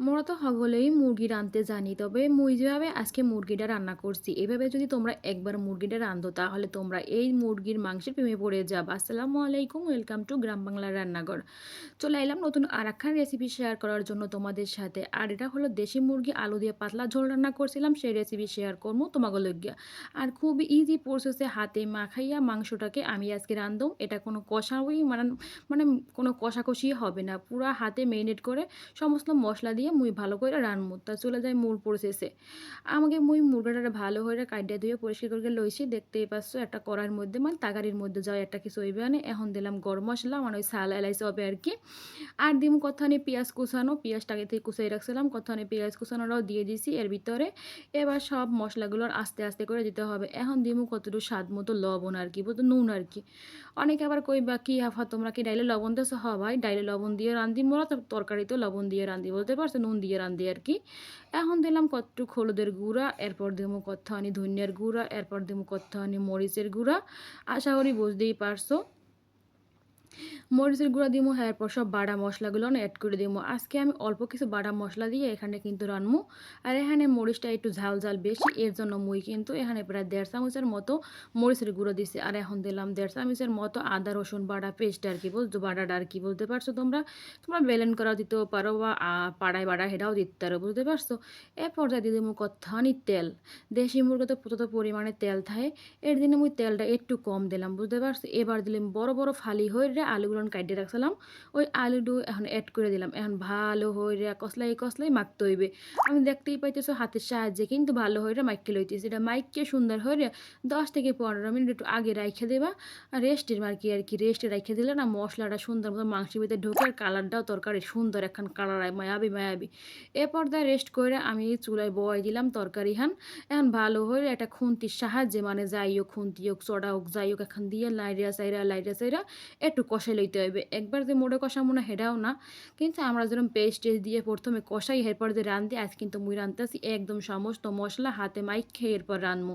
মোরা তো সকলেই মুরগি রাঁধতে জানি। তবে মুই যেভাবে আজকে মুরগিটা রান্না করছি, এভাবে যদি তোমরা একবার মুরগিটা রাঁধো তাহলে তোমরা এই মুরগির মাংসের প্রেমে পড়ে যাবা। আসসালামু আলাইকুম, ওয়েলকাম টু গ্রাম বাংলার রান্নাঘর। চলে এলাম নতুন আরেকখান রেসিপি শেয়ার করার জন্য তোমাদের সাথে। আর এটা হলো দেশি মুরগি আলু দিয়ে পাতলা ঝোল রান্না করছিলাম, সেই রেসিপি শেয়ার করবো তোমাকে লইগিয়া। আর খুবই ইজি প্রসেসে হাতে মাখাইয়া মাংসটাকে আমি আজকে রান্ধব। এটা কোনো কষাই মানে কোনো কষাকষি হবে না, পুরা হাতে মেরিনেট করে সমস্ত মশলা দিয়ে মুই ভালো করে রানমু। তা চলে যায় মূল প্রসেসে। আমাকে মুই মুরগাটা ভালো করে কাইটে ধুয়ে পরিষ্কার করে লইছি। দেখতেই পাচ্ছ একটা কড়াইয়ের মধ্যে মানে তাগারির মধ্যে যাও একটা কিছু হইবে আনে। এখন দিলাম গরম মশলা মানে ওই সাল এলাইচি হবে আর কি। আর দিম কতখানি পেঁয়াজ কুচানো, পেঁয়াজটা আগে থেকে কুচাই রাখছিলাম, কতখানি পেঁয়াজ কুচানোটাও দিয়ে দিছি এর ভিতরে। এবার সব মশলাগুলোর আস্তে আস্তে করে দিতে হবে। এখন দিমু কতটুকু স্বাদ মতো লবণ আর কি, বলতো নুন আর কি। অনেকে আবার কইবা কি আফা তোমরা কি ডাইলে লবণ দিছো? হ ভাই, ডাইলে লবণ দিয়ে রান্ধি মোরা, তো তরকারিতেও লবণ দিয়ে রান্ধি, বলতে পারছো নুন দিয়ে রান্ধি আর কি। এখন দিলাম কতটুক হলুদের গুঁড়া, এরপর দিমু কতখানি ধনিয়ার গুঁড়া, এরপর দিমু কতখানি মরিচের গুঁড়া। আশা করি বুঝতেই পারছো। মরিচের গুঁড়া দিমু, হ্যাঁ, এরপর সব বাটা মশলাগুলো অ্যাড করে দিমু। আজকে আমি অল্প কিছু বাটা মশলা দিয়ে এখানে কিন্তু রানমু। আর এখানে মরিচটা একটু ঝাল ঝাল বেশি, এর জন্য মুই কিন্তু এখানে প্রায় 1.5 চামচের মতো মরিচের গুঁড়ো দিছি। আর এখন দিলাম 1.5 চামচের মতো আদা রসুন বাটা পেস্ট আর কি, বলতো বাটাটা আর কি, বলতে পারছো তোমরা। তোমরা বেলেন করাও দিতেও পারো বা পাড়ায় বাটা হেটাও দিতে পারো, বুঝতে পারছো। এরপর যা দিয়ে দিমু কতখানি তেল। দেশি মুরগিতে প্রচুর পরিমাণে তেল থাকে, এর দিনে মুই তেলটা একটু কম দিলাম, বুঝতে পারছো। এবার দিলাম বড় বড় ফালি হয়ে আলুগুলো কাটিয়ে রাখছিলাম, ওই আলুটু এখন অ্যাড করে দিলাম। এখন ভালো হয়ে কসলাই কসলাই মাখতে হইবে। আমি দেখতেই পাইতেছো হাতের সাহায্যে কিন্তু ভালো হয়ে মাইকে লইতেছি। এটা মাইকে সুন্দর হয়ে 10 থেকে 15 মিনিট একটু আগে রাইখে দেবা রেস্টের আর কি রেস্টে রাইখে দিলে না মশলাটা সুন্দর মতো মাংসের ভিতরে ঢোকে, আর কালারটাও তরকারি সুন্দর একখান কালার হয়, মায়াবি মায়াবি। এ পর্দায় রেস্ট করে আমি চুলায় বয় দিলাম তরকারি হান। এখন ভালো হয়ে একটা খুন্তির সাহায্যে মানে যাই হোক, খুন্তি হোক চড়া হোক যাই হোক, এখন দিয়ে লাইরা সাইরা একটু কষাই লইতে হইবে। একবার যে মোড়ে কষা মনে হেডাও না, কিন্তু আমরা যেরকম পেস্ট টেস্ট দিয়ে প্রথমে কষাই এরপর যে রান্ধি, আজ কিন্তু মুই রান্ধতেছি একদম সমস্ত মশলা হাতে মাইক খেয়ে এরপর রানমু।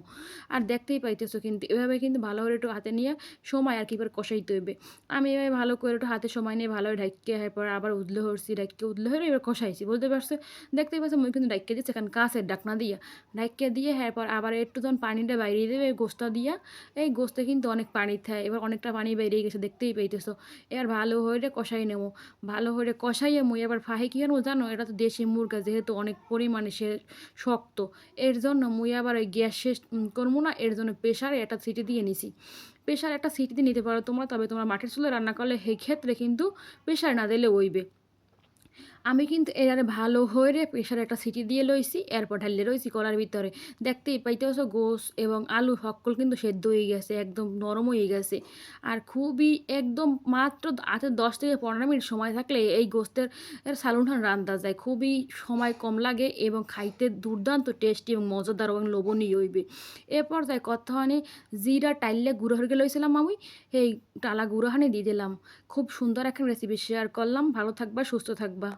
আর দেখতেই পাইতেছো কিন্তু এভাবে কিন্তু ভালো করে একটু হাতে নিয়ে সময় আর কি এবার কষাইতে হইবে। আমি এভাবে ভালো করে একটু হাতে সময় নিয়ে ভালো ঢাইকে এরপর আবার উদলে হরছি, ঢাইকে উদলে হরে এবার কষাইছি, বলতে পারছো। দেখতেই পাচ্ছ মুই কিন্তু ঢাইকে দিচ্ছি এখানে কাঁচের ডাকনা দিয়া, ঢাইকে দিয়ে এরপর আবার একটু যখন পানিটা বাইরে দেবে এই গোস্তা দিয়া। এই গোস্তে কিন্তু অনেক পানি থাকে, এবার অনেকটা পানি বেরিয়ে গেছে দেখতেই পাইতেছো। এবার ভালো হয়ে কষাই নেবো। ভালো হয়ে কষাইয়ে মুই এবার ফাহে কি আনবো জানো, এটা তো দেশি মুরগা যেহেতু অনেক পরিমাণে সে শক্ত, এর জন্য মুই আবার ওই গ্যাস শেষ করবো না, এর জন্য প্রেশারে একটা সিটি দিয়ে নিছি। প্রেশার একটা সিটি দিয়ে নিতে পারো তোমরা, তবে তোমরা মাটির চুলায় রান্না করলে সেই ক্ষেত্রে কিন্তু প্রেশার না দিলে হইবে। আমি কিন্তু এরারে ভালো হইরে প্রেশারে একটা সিটি দিয়ে লইছি, এরপর ঢালিয়ে রইছি কড়ার ভিতরে। দেখতেই পাইতেছো গোস এবং আলু সকল কিন্তু সেদ্ধ হয়ে গেছে, একদম নরম হয়ে গেছে। আর খুবই একদম মাত্র 10 থেকে 15 মিনিট সময় থাকলে এই গোস্তের সালুনঠান রান্ধা যায়। খুবই সময় কম লাগে এবং খাইতে দুর্দান্ত টেস্টি এবং মজাদার এবং লোভনীয় হইবে। এরপর যাই কতখানি জিরা টাইলে গুঁড়ো হয়ে লইছিলাম আমি, এই টালা গুঁড়োহানি দিয়ে দিলাম। খুব সুন্দর একটা রেসিপি শেয়ার করলাম। ভালো থাকবা, সুস্থ থাকবা।